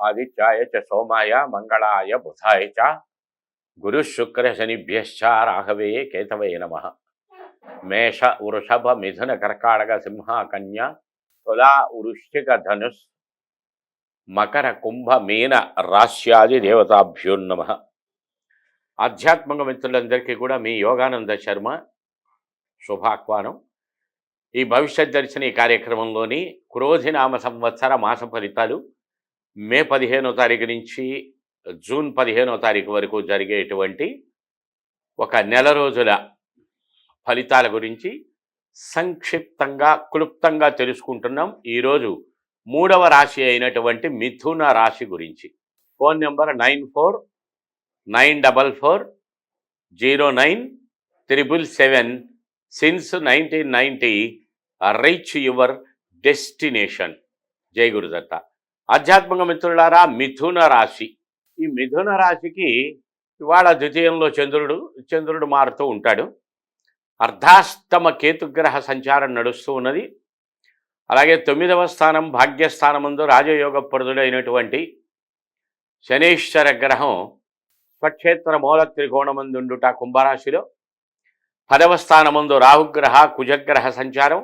ఆదిత్యాయ చ సోమాయ మంగళాయ బుధాయ చ గురు శుక్ర శనిభ్యశ్చ రాఘవే కేతవే నమః. మేష వృషభ మిథున కర్కాటక సింహ కన్య తులా వృశ్చిక ధనుస్ మకర కుంభ మీన రాశ్యాది దేవతాభ్యో నమః. ఆధ్యాత్మిక మిత్రులందరికీ కూడా మీ యోగానంద శర్మ శుభాహ్వానం. ఈ భవిష్యత్ దర్శిని కార్యక్రమంలోని క్రోధినామ సంవత్సర మాస ఫలితాలు మే 15వ తారీఖు నుంచి జూన్ 15వ తారీఖు వరకు జరిగేటువంటి ఒక నెల రోజుల ఫలితాల గురించి సంక్షిప్తంగా క్లుప్తంగా తెలుసుకుంటున్నాం. ఈరోజు 3వ రాశి అయినటువంటి మిథున రాశి గురించి. Phone number 9494097777 since 1990 reach your destination. జై గురుదత్త. ఆధ్యాత్మిక మిత్రులారా, మిథున రాశి. ఈ మిథున రాశికి ఇవాళ ద్వితీయంలో చంద్రుడు మారుతూ ఉంటాడు. అర్ధాష్టమ కేతుగ్రహ సంచారం నడుస్తూ ఉన్నది. అలాగే 9వ స్థానం భాగ్యస్థానమందు రాజయోగప్రదుడైనటువంటి శనీశ్వర గ్రహం స్వక్షేత్ర మూల త్రికోణమందుండుట కుంభరాశిలో. 10వ స్థానమందు రాహుగ్రహ కుజగ్రహ సంచారం.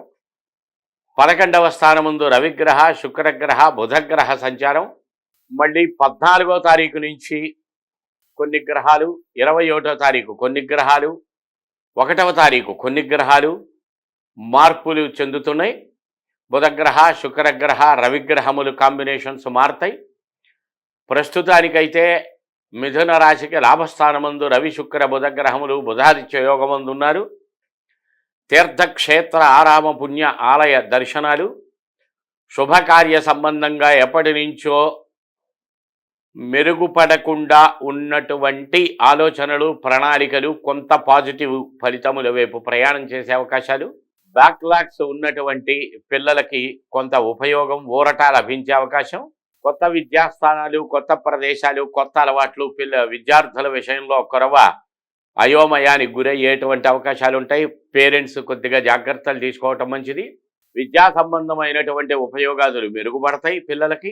11వ స్థానమందు రవిగ్రహ శుక్రగ్రహ బుధగ్రహ సంచారం. మళ్ళీ 14వ తారీఖు నుంచి కొన్ని గ్రహాలు, 21వ తారీఖు కొన్ని గ్రహాలు, 1వ తారీఖు కొన్ని గ్రహాలు మార్పులు చెందుతున్నాయి. బుధగ్రహ శుక్రగ్రహ రవిగ్రహములు కాంబినేషన్స్ మారుతాయి. ప్రస్తుతానికైతే మిథున రాశికి లాభస్థానమందు రవి శుక్ర బుధగ్రహములు బుధాదిత్య యోగమందు ఉన్నారు. తీర్థక్షేత్ర ఆరామ పుణ్య ఆలయ దర్శనాలు, శుభకార్య సంబంధంగా ఎప్పటి నుంచో మెరుగుపడకుండా ఉన్నటువంటి ఆలోచనలు ప్రణాళికలు కొంత పాజిటివ్ ఫలితముల వైపు ప్రయాణం చేసే అవకాశాలు, బ్యాక్లాగ్స్ ఉన్నటువంటి పిల్లలకి కొంత ఉపయోగం ఊరట లభించే అవకాశం, కొత్త విద్యాస్థానాలు కొత్త ప్రదేశాలు కొత్త అలవాట్లు విద్యార్థుల విషయంలో కొరవ అయోమయానికి గురయ్యేటువంటి అవకాశాలు ఉంటాయి. పేరెంట్స్ కొద్దిగా జాగ్రత్తలు తీసుకోవటం మంచిది. విద్యా సంబంధమైనటువంటి ఉపయోగాలు మెరుగుపడతాయి పిల్లలకి.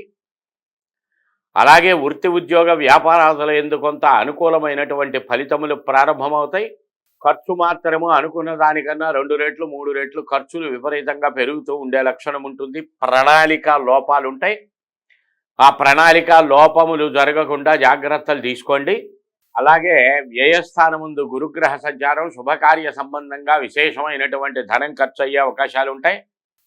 అలాగే వృత్తి ఉద్యోగ వ్యాపారాదుల యందు కొంత అనుకూలమైనటువంటి ఫలితములు ప్రారంభమవుతాయి. ఖర్చు మాత్రము అనుకున్న దానికన్నా 2 రెట్లు 3 రెట్లు ఖర్చులు విపరీతంగా పెరుగుతూ ఉండే లక్షణం ఉంటుంది. ప్రణాళిక లోపాలు ఉంటాయి. ఆ ప్రణాళిక లోపములు జరగకుండా జాగ్రత్తలు తీసుకోండి. అలాగే వ్యయస్థానం ముందు గురుగ్రహ సంచారం శుభకార్య సంబంధంగా విశేషమైనటువంటి ధనం ఖర్చు అయ్యే అవకాశాలు ఉంటాయి.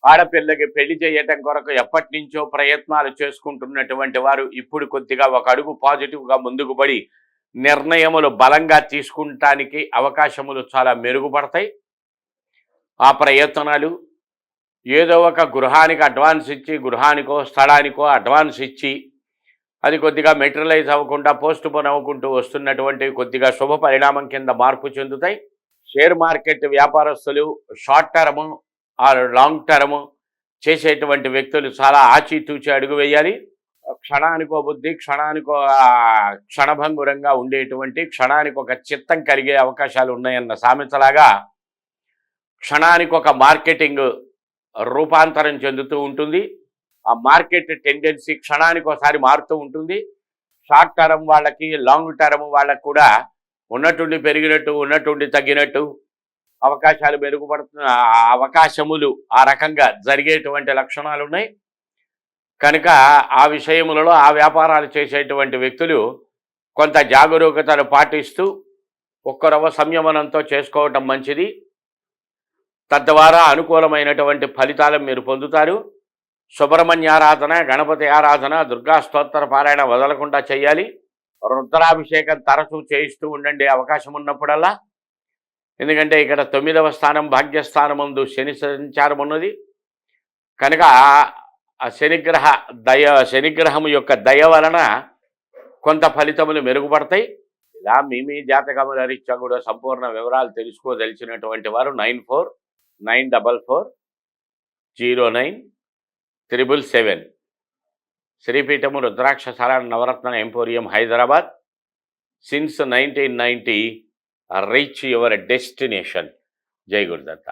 ఆడపిల్లకి పెళ్లి చేయటం కొరకు ఎప్పటి నుంచో ప్రయత్నాలు చేసుకుంటున్నటువంటి వారు ఇప్పుడు కొద్దిగా ఒక అడుగు పాజిటివ్గా ముందుకు పడి నిర్ణయములు బలంగా తీసుకుంటానికి అవకాశములు చాలా మెరుగుపడతాయి. ఆ ప్రయత్నాలు ఏదో ఒక గృహానికి అడ్వాన్స్ ఇచ్చి, గృహానికో స్థలానికో అడ్వాన్స్ ఇచ్చి అది కొద్దిగా మెటీరియలైజ్ అవ్వకుండా పోస్ట్ పోన్ అవ్వకుంటూ వస్తున్నటువంటి కొద్దిగా శుభ పరిణామం కింద మార్పు చెందుతాయి. షేర్ మార్కెట్ వ్యాపారస్తులు short term are long term చేసేటువంటి వ్యక్తులు చాలా ఆచితూచి అడుగు వేయాలి. క్షణానికో బుద్ధి, క్షణభంగురంగా ఉండేటువంటి క్షణానికి ఒక చిత్తం కలిగే అవకాశాలు ఉన్నాయన్న సామెతలాగా క్షణానికి ఒక మార్కెటింగ్ రూపాంతరం చెందుతూ ఉంటుంది. ఆ మార్కెట్ టెండెన్సీ క్షణానికి ఒకసారి మారుతూ ఉంటుంది. షార్ట్ టర్మ్ వాళ్ళకి లాంగ్ టర్మ్ వాళ్ళకి కూడా ఉన్నట్టుండి పెరిగినట్టు ఉన్నట్టుండి తగ్గినట్టు అవకాశాలు మెరుగుపడుతున్న అవకాశములు ఆ రకంగా జరిగేటువంటి లక్షణాలు ఉన్నాయి. కనుక ఆ విషయములలో ఆ వ్యాపారాలు చేసేటువంటి వ్యక్తులు కొంత జాగరూకతను పాటిస్తూ ఒక్కరవ సంయమనంతో చేసుకోవటం మంచిది. తద్వారా అనుకూలమైనటువంటి ఫలితాలను మీరు పొందుతారు. సుబ్రహ్మణ్యారాధన, గణపతి ఆరాధన, దుర్గా స్తోత్ర పారాయణ వదలకుండా చేయాలి. రుద్రాభిషేకం తరచూ చేయిస్తూ ఉండండి అవకాశం ఉన్నప్పుడల్లా. ఎందుకంటే ఇక్కడ 9వ స్థానం భాగ్యస్థానమందు శని సంచారం ఉన్నది కనుక ఆ శనిగ్రహం యొక్క దయ వలన కొంత ఫలితములు మెరుగుపడతాయి. ఇలా మీ జాతకముల రీత్యా కూడా సంపూర్ణ వివరాలు తెలుసుకోదలిచినటువంటి వారు 9494097777 శ్రీపీఠము Rudraksha Sarayana Navaratna emporium Hyderabad. Since 1990 reach your destination. జై గురుదత్త.